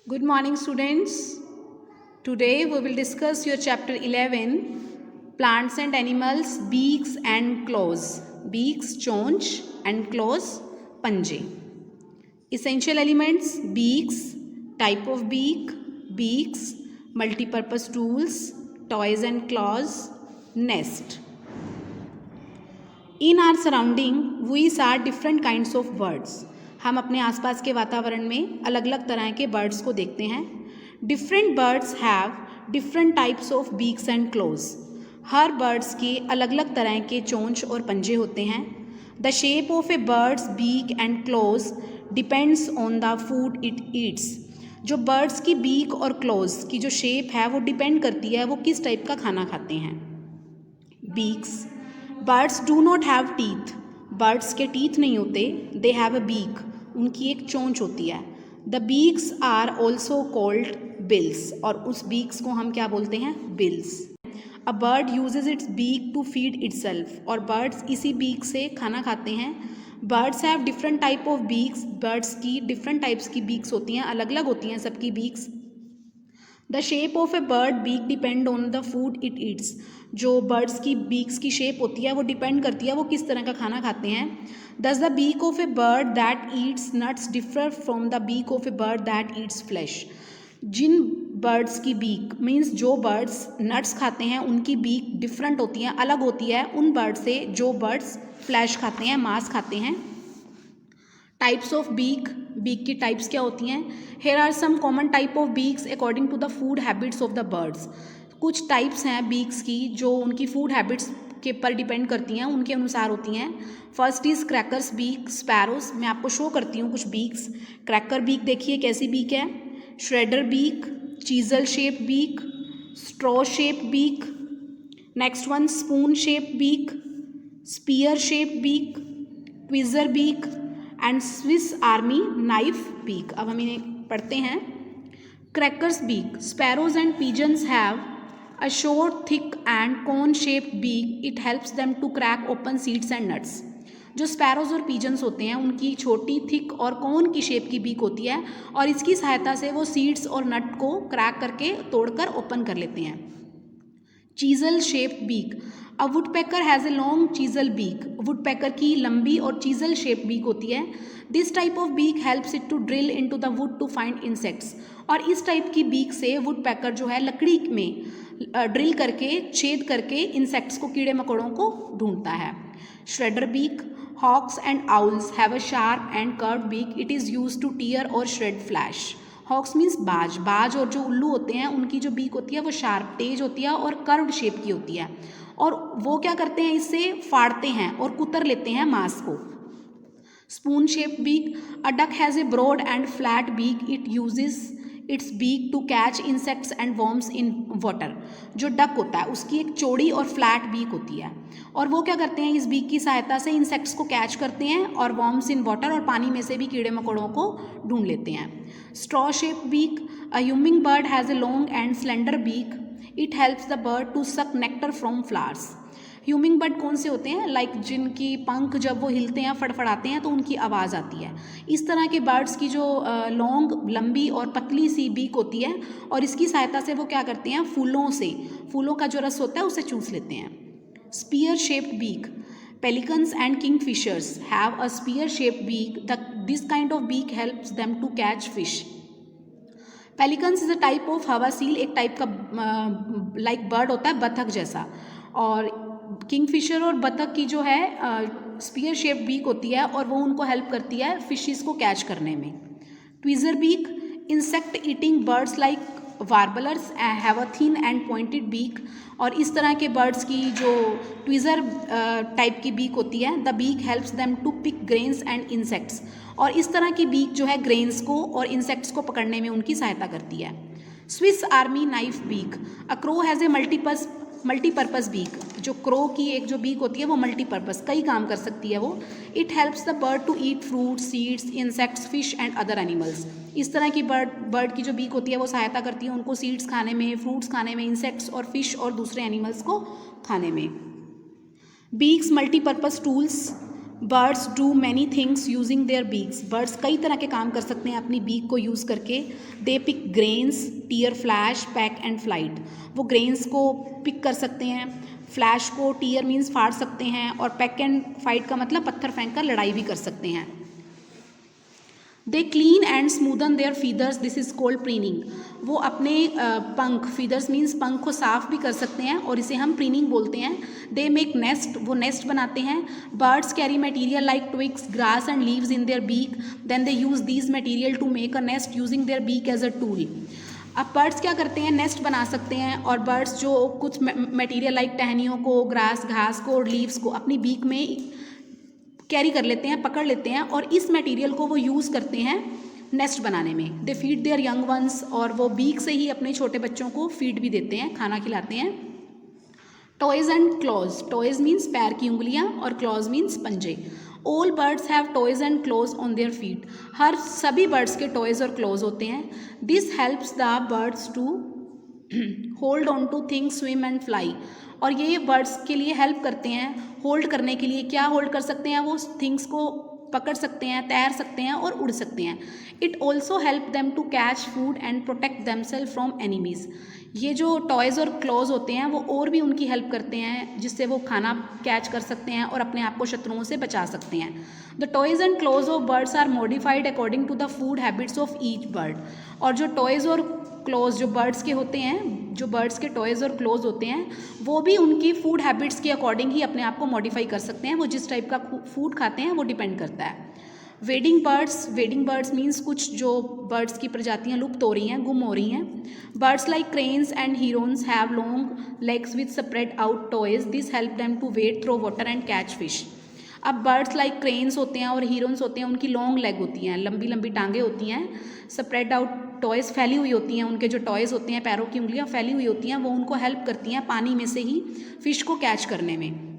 Good morning, students. Today we will discuss your chapter 11 Plants and Animals, Beaks and Claws. Beaks, chonch, and claws, पंजे. Essential elements: beaks, type of beak, beaks, multi-purpose tools, toys and claws, nest. In our surrounding we saw different kinds of birds. हम अपने आसपास के वातावरण में अलग अलग तरह के बर्ड्स को देखते हैं. Different birds have different types of beaks and close. Her birds के अलग अलग तरह के चोंच और पंजे होते हैं. The shape of a bird's beak and claws depends on the food it eats. जो बर्ड्स की बीक और क्लोज की जो शेप है वो डिपेंड करती है वो किस टाइप का खाना खाते हैं. Beaks. Birds do not have teeth. Birds के टीथ नहीं होते. They have a beak. उनकी एक चोंच होती है. The beaks are also called bills. और उस बीक्स को हम क्या बोलते हैं? Bills. A bird uses its beak to feed itself. और बर्ड्स इसी बीक से खाना खाते हैं. Birds have different type of beaks. Birds की डिफरेंट टाइप्स की बीक्स होती हैं, अलग अलग होती हैं सबकी beaks. The shape of a bird beak depend on the food it eats. जो बर्ड्स की बीक्स की शेप होती है वो डिपेंड करती है वो किस तरह का खाना खाते हैं. Thus the beak of a bird that eats nuts differ from the beak of a bird that eats flesh. जिन बर्ड्स की बीक मीन्स जो बर्ड्स नट्स खाते हैं उनकी बीक डिफरेंट होती हैं, अलग होती है उन बर्ड से जो बर्ड्स फ्लैश खाते हैं, मांस खाते हैं. Types of beak. बीक की टाइप्स क्या होती हैं? Here are some common type of beaks according to the food habits of the birds. कुछ टाइप्स हैं बीक्स की जो उनकी फूड हैबिट्स के पर डिपेंड करती हैं, उनके अनुसार होती हैं. First is crackers beak, sparrows. मैं आपको शो करती हूँ कुछ बीक्स. क्रैकर बीक देखिए कैसी बीक है. Shredder beak, chisel shape beak, straw shape beak. Next one spoon shape beak, spear shape beak, tweezer beak and Swiss army knife beak. अब हम इन्हें पढ़ते हैं. Crackers beak. Sparrows and pigeons have a short, thick and cone-shaped beak. It helps them to crack open seeds and nuts. जो sparrows और pigeons होते हैं उनकी छोटी, थिक और कौन की शेप की बीक होती है और इसकी सहायता से वो सीड्स और नट को क्रैक करके तोड़कर ओपन कर लेते हैं. Chisel shape beak. A woodpecker has a long chisel beak. Woodpecker की लंबी और चीजल शेप बीक होती है. This type of beak helps it to drill into the wood to find insects. और इस टाइप की बीक से वुडपेकर जो है लकड़ी में ड्रिल करके छेद करके इंसेक्ट्स को, कीड़े मकोड़ों को ढूंढता है. Shredder beak. Hawks and owls have a sharp and curved beak. It is use to tear और श्रेड फ्लैश. हॉक्स मीन्स बाज. बाज और जो उल्लू होते हैं उनकी जो बीक होती है वो शार्प, तेज होती है और कर्व्ड शेप की होती है और वो क्या करते हैं, इससे फाड़ते हैं और कुतर लेते हैं मांस को. Spoon shape beak. A duck has a broad and flat beak. It uses its beak to catch insects and worms in water. जो डक होता है उसकी एक चौड़ी और फ्लैट बीक होती है और वो क्या करते हैं, इस बीक की सहायता से इंसेक्ट्स को कैच करते हैं और वर्म्स इन वाटर और पानी में से भी कीड़े मकोड़ों को ढूंढ लेते हैं. Straw shape beak. A hummingbird has a long and slender beak. It helps the bird to suck nectar from flowers. Hummingbird कौन से होते हैं? लाइक जिनकी पंख जब वो हिलते हैं, फड़फड़ाते हैं तो उनकी आवाज़ आती है. इस तरह के बर्ड्स की जो लॉन्ग, लंबी और पतली सी बीक होती है और इसकी सहायता से वो क्या करते हैं, फूलों का जो रस होता है उसे चूस लेते हैं. Spear shaped beak. Pelicans and kingfishers have a spear shaped beak. This kind of beak helps them to catch fish. Pelicans is a type of हवासील. एक टाइप का लाइक बर्ड होता है बतख जैसा. और किंगफिशर और बतख की जो है स्पीयर शेप बीक होती है और वो उनको हेल्प करती है फिशेस को कैच करने में. Tweezer beak. Insect eating birds like warblers have a thin and pointed beak. और इस तरह के बर्ड्स की जो ट्विजर टाइप की बीक होती है, the beak helps them to pick grains and insects. और इस तरह की बीक जो है ग्रेन्स को और इंसेक्ट्स को पकड़ने में उनकी सहायता करती है. Swiss army knife beak. A crow has a multipurpose beak. जो क्रो की एक जो बीक होती है वो मल्टीपर्पज़, कई काम कर सकती है वो. It helps the bird to eat fruit, seeds, insects, fish and other animals. इस तरह की बर्ड की जो बीक होती है वो सहायता करती है उनको सीड्स खाने में, फ्रूट्स खाने में, इंसेक्ट्स और फिश और दूसरे एनिमल्स को खाने में. Beaks multipurpose tools. Birds do many things using their beaks, birds कई तरह के काम कर सकते हैं अपनी बीक को यूज़ करके. They pick grains, tear flesh, peck and flight. वो ग्रेन्स को पिक कर सकते हैं, फ्लैश को टीयर मीन्स फाड़ सकते हैं, और पैक एंड फाइट का मतलब पत्थर फेंक कर लड़ाई भी कर सकते हैं. They clean and smoothen their feathers, this is called preening. वो अपने पंख, फीदर्स मीन्स पंख को साफ भी कर सकते हैं और इसे हम प्रीनिंग बोलते हैं. दे मेक नेस्ट, वो नेस्ट बनाते हैं. Birds carry material like twigs, grass and leaves in their beak, then they use these material to make a nest using their beak as a tool. अब birds क्या करते हैं, nest बना सकते हैं, और बर्ड्स जो कुछ मटीरियल लाइक टहनियों को, ग्रास, घास को और लीव्स को अपनी बीक में कैरी कर लेते हैं, पकड़ लेते हैं, और इस मटेरियल को वो यूज़ करते हैं नेस्ट बनाने में. They feed there young ones, और वो बीक से ही अपने छोटे बच्चों को फीड भी देते हैं, खाना खिलाते हैं. Toes and claws, toes means पैर की उंगलियां और क्लॉज मीन्स पंजे. All birds have toes and claws on their feet, हर सभी बर्ड्स के टॉयज़ और क्लॉज होते हैं. This helps the birds to hold on to things, swim and fly. और ये बर्ड्स के लिए हेल्प करते हैं होल्ड करने के लिए. क्या होल्ड कर सकते हैं, वो थिंग्स को पकड़ सकते हैं, तैर सकते हैं और उड़ सकते हैं. It also help them to catch food and protect themselves from enemies. ये जो टॉयज़ और क्लॉज होते हैं वो और भी उनकी हेल्प करते हैं, जिससे वो खाना कैच कर सकते हैं और अपने आप को शत्रुओं से बचा सकते हैं. The toes and claws of birds are modified according to the food habits of each bird. और जो टॉयज़ और क्लॉज जो बर्ड्स के होते हैं, जो बर्ड्स के टॉयज़ और क्लॉज होते हैं, वो भी उनकी फूड हैबिट्स के अकॉर्डिंग ही अपने आप को मॉडिफाई कर सकते हैं. वो जिस टाइप का फूड खाते हैं वो डिपेंड करता है. वेडिंग बर्ड्स मीन्स कुछ जो बर्ड्स की प्रजातियां लुप्त हो रही हैं, गुम हो रही हैं. Birds like cranes and herons have long legs with spread out toes, this help them to wade through water and catch fish. अब बर्ड्स लाइक क्रेन्स होते हैं और हीरोन्स होते हैं, उनकी लॉन्ग लेग होती हैं, लंबी लंबी टांगें होती हैं. स्प्रेड आउट टॉयज़, फैली हुई होती हैं, उनके जो टॉयज़ होते हैं, पैरों की उंगलियां फैली हुई होती हैं, वो उनको हेल्प करती हैं पानी में से ही फिश को कैच करने में.